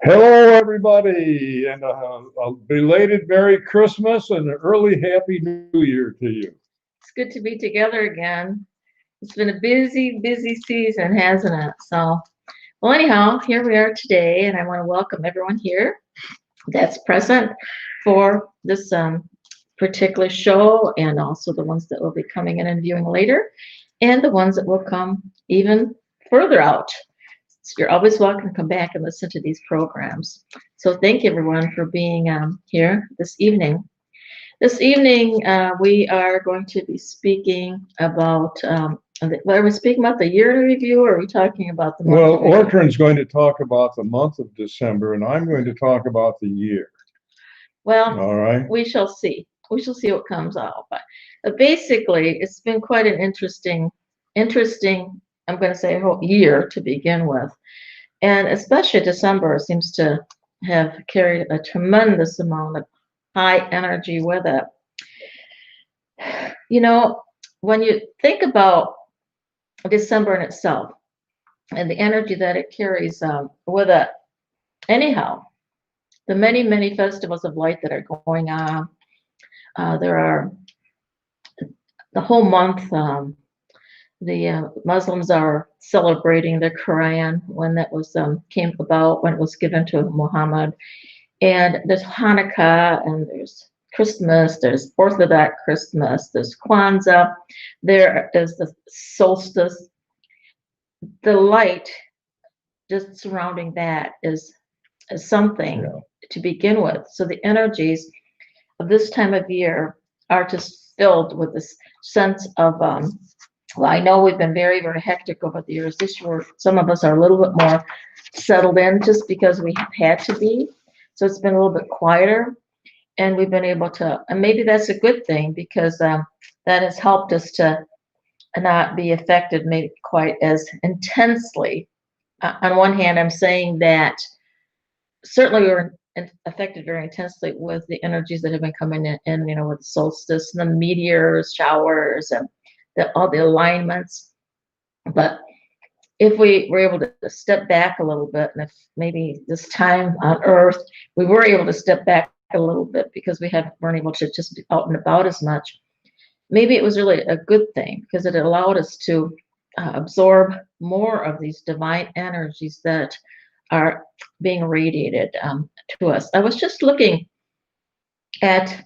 Hello, everybody, and a belated Merry Christmas and an early Happy New Year to you. It's good to be together again. It's been a busy, busy season, hasn't it? Well, anyhow, here we are today, and I want to welcome everyone here that's present for this particular show, and also the ones that will be coming in and viewing later, and the ones that will come even further out. So you're always welcome to come back and listen to these programs. So thank you, everyone, for being here this evening. This evening, we are going to be speaking about, are we speaking about the year in review, or are we talking about the month Well, of review? Ortrun's going to talk about the month of December, and I'm going to talk about the year. Well, All right. we shall see. We shall see what comes out. But basically, it's been quite an interesting, I'm going to say, whole year to begin with. And especially December seems to have carried a tremendous amount of high energy with it. You know, when you think about December in itself and the energy that it carries with it, anyhow, the many, many festivals of light that are going on, there are the whole month. The Muslims are celebrating the Quran when that was came about, when it was given to Muhammad. And there's Hanukkah, and there's Christmas, there's Orthodox Christmas, there's Kwanzaa, there is the solstice. The light just surrounding that is something to begin with. So the energies of this time of year are just filled with this sense of, well, I know we've been very, very hectic over the years. This year, some of us are a little bit more settled in just because we have had to be. So it's been a little bit quieter, and we've been able to, and maybe that's a good thing, because that has helped us to not be affected maybe quite as intensely. On one hand, I'm saying that certainly we were affected very intensely with the energies that have been coming in, with the solstice and the meteors, showers, and all the alignments. But if we were able to step back a little bit, and if maybe this time on Earth we were able to step back a little bit because weren't able to just be out and about as much, maybe it was really a good thing, because it allowed us to absorb more of these divine energies that are being radiated to us. I was just looking at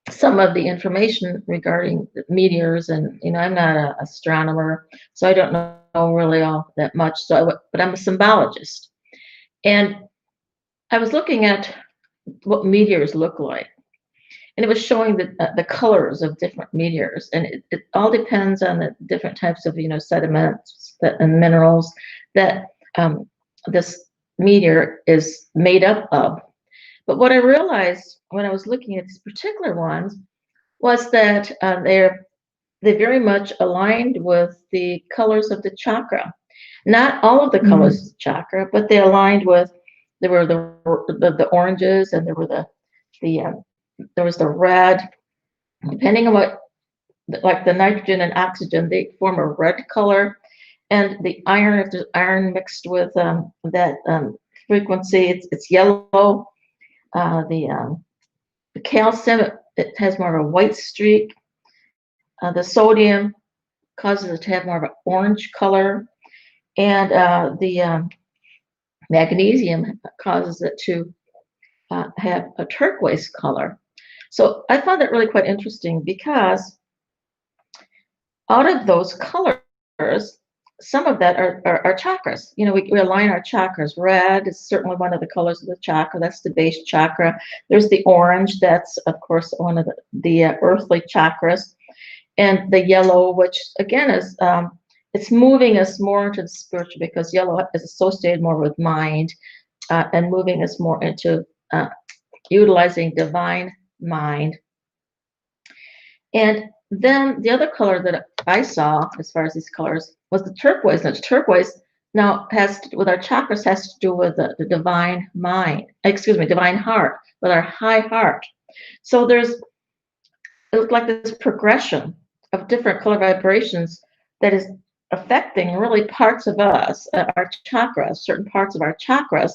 some of the information regarding meteors, and I'm not an astronomer, so I don't know really all that much. But I'm a symbologist, and I was looking at what meteors look like, and it was showing the colors of different meteors, and it all depends on the different types of sediments and minerals that this meteor is made up of. But what I realized when I was looking at these particular ones was that they very much aligned with the colors of the chakra. Not all of the colors of the chakra, but they aligned with. There were the oranges, and there were there was the red. Depending on what, like the nitrogen and oxygen, they form a red color, and the iron, if there's iron mixed with that frequency, it's yellow. The calcium, it has more of a white streak. The sodium causes it to have more of an orange color, and the magnesium causes it to have a turquoise color. So I found that really quite interesting, because out of those colors, some of that are chakras. We align our chakras. Red is certainly one of the colors of the chakra. That's the base chakra. There's the orange. That's, of course, one of the earthly chakras. And the yellow, which again is, it's moving us more into the spiritual, because yellow is associated more with mind, and moving us more into utilizing divine mind. And then the other color that I saw, as far as these colors, was the turquoise. Now, turquoise now with our chakras, has to do with the divine mind, divine heart, with our high heart. So it looked like this progression of different color vibrations that is affecting really parts of us, our chakras, certain parts of our chakras,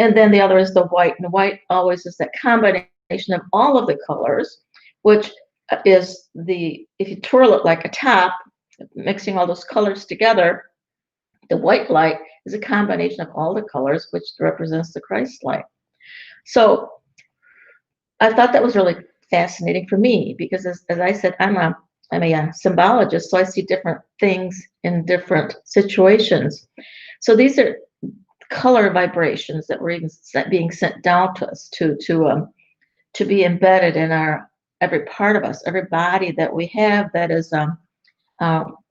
And then the other is the white. And the white always is that combination of all of the colors, which is if you twirl it like a top, mixing all those colors together, the white light is a combination of all the colors, which represents the Christ light. So I thought that was really fascinating for me because, as I said, I'm a symbologist, so I see different things in different situations. So these are color vibrations that were being sent down to us to be embedded in every part of us, every body that we have that is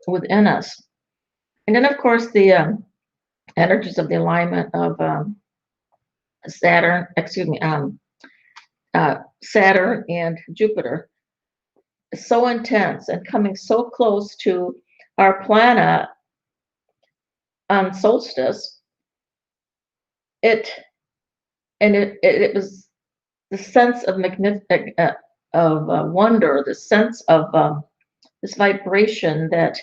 within us. And then, of course, the energies of the alignment of Saturn and Jupiter is so intense and coming so close to our planet on solstice. It was the sense of wonder, the sense of this vibration that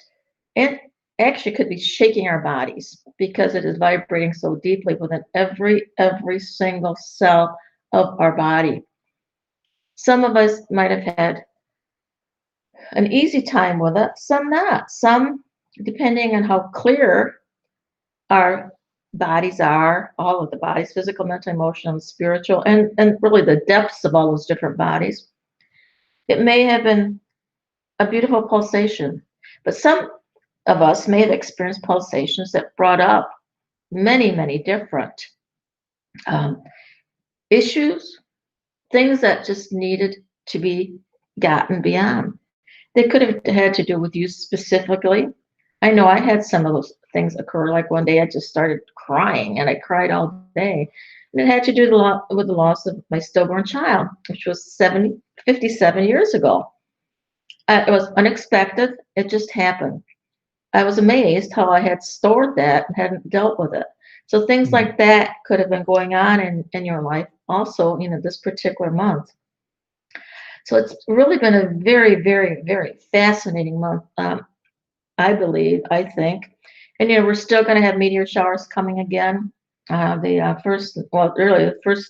it actually could be shaking our bodies because it is vibrating so deeply within every single cell of our body. Some of us might have had an easy time with it, some not. Some, depending on how clear our bodies are, all of the bodies, physical, mental, emotional, spiritual, and really the depths of all those different bodies. It may have been a beautiful pulsation, but some of us may have experienced pulsations that brought up many, many different issues, things that just needed to be gotten beyond. They could have had to do with you specifically. I know I had some of those things occur. Like one day I just started crying and I cried all day. And it had to do with the loss of my stillborn child, which was 57 years ago. It was unexpected. It just happened. I was amazed how I had stored that and hadn't dealt with it. So things like that could have been going on in your life also, this particular month. So it's really been a very, very, very fascinating month, I think. And, we're still going to have meteor showers coming again. Really the 1st to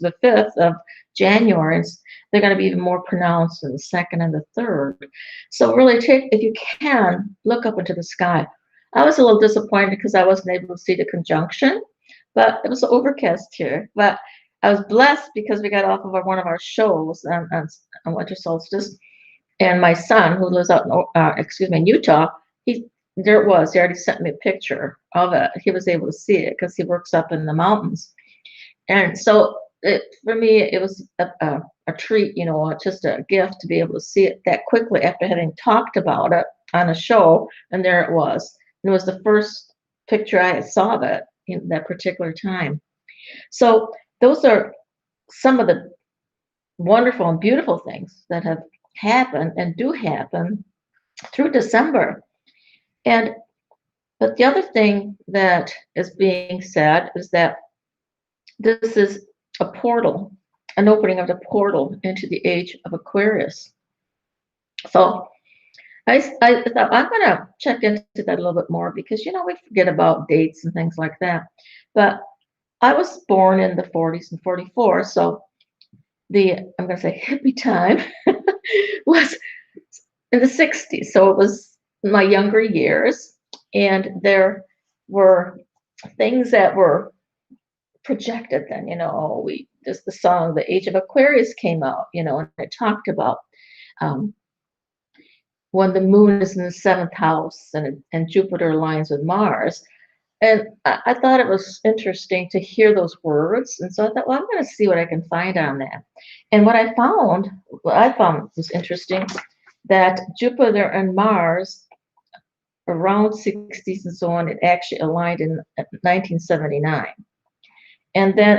the 5th of January. They're going to be even more pronounced in the 2nd and the 3rd. So really if you can, look up into the sky. I was a little disappointed because I wasn't able to see the conjunction, but it was overcast here. But I was blessed because we got off of one of our shows on winter solstice, and my son, who lives out in Utah, there it was. He already sent me a picture of it. He was able to see it because he works up in the mountains, and so for me it was a treat, just a gift to be able to see it that quickly after having talked about it on a show, and there it was. And it was the first picture I saw of it in that particular time. So those are some of the wonderful and beautiful things that have happened and do happen through December. But the other thing that is being said is that this is a portal, an opening of the portal into the age of Aquarius. So I thought I'm going to check into that a little bit more because, we forget about dates and things like that. But I was born in the 40s and 44, so I'm going to say hippie time was in the 60s. So it was my younger years, and there were things that were projected then, just the song, The Age of Aquarius came out, and it talked about when the moon is in the 7th house and Jupiter aligns with Mars. And I thought it was interesting to hear those words. And so I thought, well, I'm going to see what I can find on that. And what I found was interesting, that Jupiter and Mars around 60s and so on, it actually aligned in 1979. And then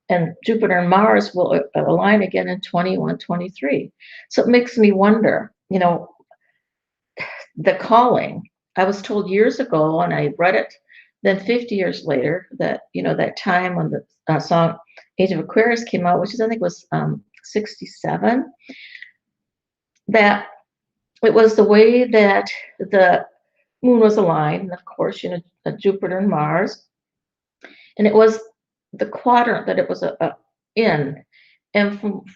and Jupiter and Mars will align again in 21, 23. So it makes me wonder, the calling. I was told years ago, and I read it, then 50 years later, that, that time when the song Age of Aquarius came out, which I think was 67, that it was the way that the moon was aligned, and of course, Jupiter and Mars. And it was the quadrant that it was in. And from